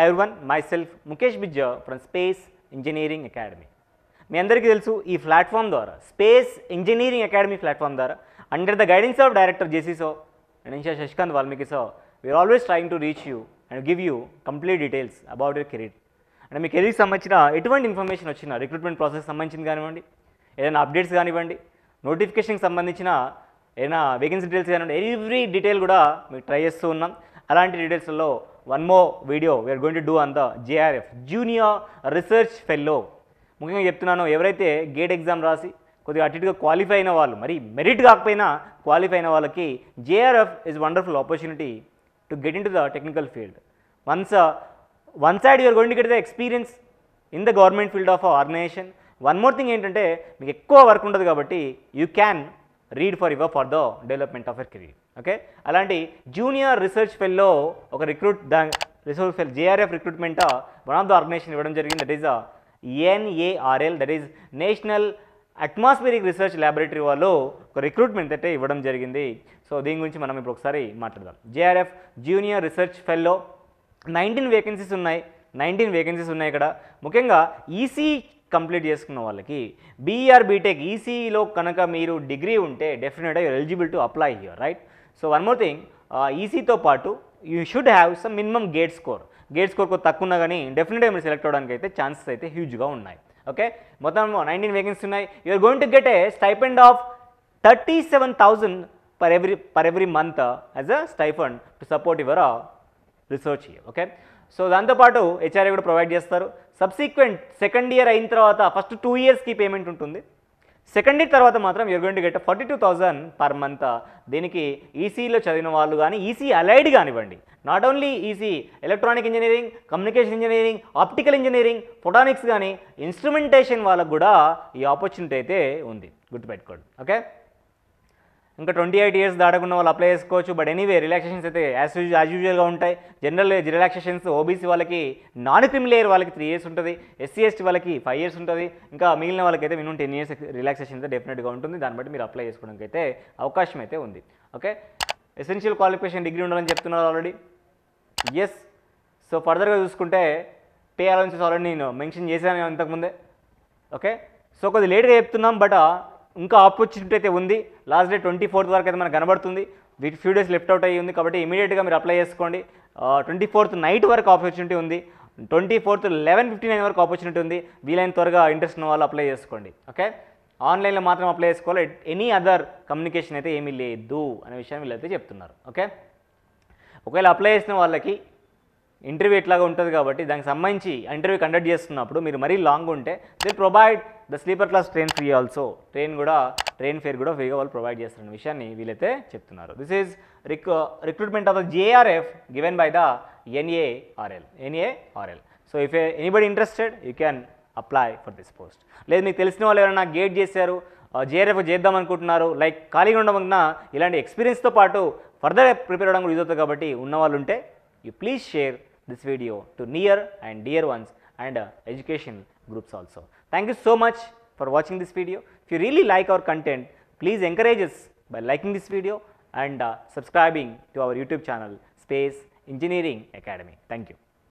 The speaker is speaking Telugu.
everyone, myself Mukesh Bijja from Space Engineering Academy. మీ అందరికీ తెలుసు ఈ ప్లాట్ఫామ్ ద్వారా స్పేస్ ఇంజనీరింగ్ అకాడమీ ప్లాట్ఫామ్ ద్వారా under the guidance of director JC so and in charge Shashikant Valmiki so we are always trying to reach you and give you complete details about your career. అంటే మీ కెరీర్కి సంబంధించిన ఎటువంటి ఇన్ఫర్మేషన్ వచ్చినా రిక్రూట్మెంట్ ప్రాసెస్ సంబంధించింది కానివ్వండి, ఏదైనా అప్డేట్స్ కానివ్వండి, నోటిఫికేషన్కి సంబంధించిన ఏదైనా వేకెన్సీ డీటెయిల్స్ కానివ్వండి, ఎవ్రీ డీటెయిల్ కూడా మీకు ట్రై చేస్తూ ఉన్నాం. అలాంటి డీటెయిల్స్లో one more video we're going to do on the JRF junior research fellow. ముఖ్యంగా చెప్తున్నాను, ఎవరైతే గేట్ ఎగ్జామ్ రాసి కొద్దిగా అటు ఇటుగా క్వాలిఫై అయిన వాళ్ళు, మరి మెరిట్ కాకపోయినా క్వాలిఫై అయిన వాళ్ళకి JRF is wonderful opportunity to get in to the technical field. One side you are going to get the experience in the government field of organisation. One more thing ఏంటంటే మీకు ఎక్కువ వర్క్ ఉంటుంది కాబట్టి you can read for the development of your career. Okay, అలాంటి జూనియర్ రీసెర్చ్ ఫెల్లో ఒక research fell JRF recruitment one of the organisation ఇవ్వడం జరిగింది. That is NARL, that is national atmospheric research laboratory వాళ్ళు ఒక రిక్రూట్మెంట్ అయితే ఇవ్వడం జరిగింది. సో దీని గురించి మనం ఇప్పుడు ఒకసారి మాట్లాడదాం. JRF junior research fellow 19 vacancies ఉన్నాయి ఇక్కడ. ముఖ్యంగా ఈసీ కంప్లీట్ చేసుకున్న వాళ్ళకి బీఆర్ బీటెక్ ఈసీలో కనుక మీరు డిగ్రీ ఉంటే డెఫినెట్గా you're eligible to apply here, right? So one more thing, ఈసీతో పాటు you should have some minimum GATE score కొద్దిగా తక్కువ ఉన్నా కానీ డెఫినెట్గా మీరు సెలెక్ట్ అవ్వడానికి అయితే ఛాన్సెస్ అయితే హ్యూజ్గా ఉన్నాయి. ఓకే, మొత్తం 19 వేకెన్సీ ఉన్నాయి. You are going to get a stipend of 37,000 per every month as a stipend to support your research here. Okay, so దాంతోపాటు హెచ్ఆర్ఏ కూడా ప్రొవైడ్ చేస్తారు. సబ్సిక్వెంట్ సెకండ్ ఇయర్ అయిన తర్వాత ఫస్ట్ 2 ఇయర్స్కి పేమెంట్ ఉంటుంది. సెకండ్ ఇయర్ తర్వాత మాత్రం you're going to get 42,000 per month. దీనికి ఈసీలో చదివిన వాళ్ళు కానీ ఈసీ అలైడ్ కానివ్వండి, not only EC, electronic engineering, communication engineering, optical engineering, photonics కానీ ఇన్స్ట్రుమెంటేషన్ వాళ్ళకు కూడా ఈ ఆపర్చునిటీ అయితే ఉంది, గుర్తుపెట్టుకోండి. ఓకే, ఇంకా 28 ఇయర్స్ దాటకున్న వాళ్ళు అప్లై చేసుకోవచ్చు. బట్ ఎనీవే రిలాక్సేషన్స్ అయితే యాజ్ యూజువల్గా ఉంటాయి. జనరల్ రిలాక్సేషన్స్ ఓబీసీ వాళ్ళకి, నాన్ క్రిమిలేయర్ వాళ్ళకి 3 years ఉంటుంది, ఎస్సీ ఎస్టీ వాళ్ళకి 5 years ఉంటుంది. ఇంకా మిగిలిన వాళ్ళకి అయితే మినిమం 10 years రిలాక్సేషన్ అయితే డెఫినెట్గా ఉంటుంది. దాన్ని బట్టి మీరు అప్లై చేసుకోవడానికి అయితే అవకాశం అయితే ఉంది. ఓకే, ఎసెన్షియల్ క్వాలిఫికేషన్ డిగ్రీ ఉండాలని చెప్తున్నారు ఆల్రెడీ. ఎస్, సో ఫర్దర్గా చూసుకుంటే పే అలవెన్సెస్ ఆల్రెడీ నేను మెన్షన్ చేశాను అంతకుముందే. ఓకే, సో కొద్దిగా లేట్గా చెప్తున్నాం, బట్ ఇంకా ఆపర్చునిటీ అయితే ఉంది. లాస్ట్ డే 24th వరకు అయితే మనకు కనబడుతుంది. ఫ్యూ డేస్ లెఫ్ట్ అవుట్ అయ్యి ఉంది కాబట్టి ఇమీడియట్గా మీరు అప్లై చేసుకోండి. 24th నైట్ వరకు ఆపర్చునిటీ ఉంది, 24th 11:59 వరకు ఆపర్చునిటీ ఉంది. వీలైన త్వరగా ఇంట్రెస్ట్ ఉన్న వాళ్ళు అప్లై చేసుకోండి. ఓకే, ఆన్లైన్లో మాత్రం అప్లై చేసుకోవాలి, ఎనీ అదర్ కమ్యూనికేషన్ అయితే ఏమీ లేదు అనే విషయం వీళ్ళైతే చెప్తున్నారు. ఓకే, ఒకవేళ అప్లై చేసిన వాళ్ళకి ఇంటర్వ్యూ ఎట్లాగా ఉంటుంది కాబట్టి దానికి సంబంధించి ఇంటర్వ్యూ కండక్ట్ చేస్తున్నప్పుడు మీరు మరీ లాంగ్ ఉంటే they provide the sleeper class train free also. Train fair కూడా ఫ్రీగా వాళ్ళు ప్రొవైడ్ చేస్తున్న విషయాన్ని వీళ్ళైతే చెప్తున్నారు. This is recruitment of the JRF given by the NARL. So if anybody interested you can apply for this post. లేదు మీకు తెలిసిన వాళ్ళు ఎవరైనా గేట్ చేశారు, జేఆర్ఎఫ్ చేద్దాం అనుకుంటున్నారు, లైక్ ఖాళీగా ఉండమన్నా ఇలాంటి ఎక్స్పీరియన్స్తో పాటు ఫర్దర్ ప్రిపేర్ అవ్వడం కూడా యూజ్ అవుతుంది కాబట్టి ఉన్న వాళ్ళు ఉంటే you please share this video to near and dear ones and education groups also. Thank you so much for watching this video. If you really like our content, please encourage us by liking this video and subscribing to our YouTube channel Space Engineering Academy. Thank you.